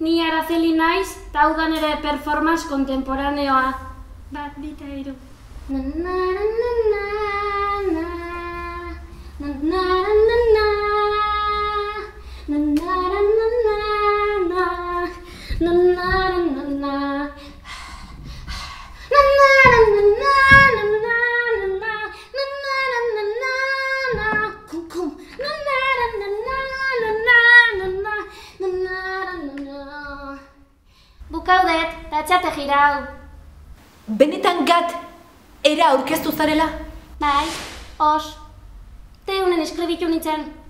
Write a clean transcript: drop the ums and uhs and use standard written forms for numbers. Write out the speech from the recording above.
Ni Araceli naiz, eta hau da nire performance kontemporaneoa. Bat, bita, hiru. Bukaudet, eta etxate jirau. Benetan gat, era aurkeztu zarela? Bai, os. Teunen eskribitu nintzen.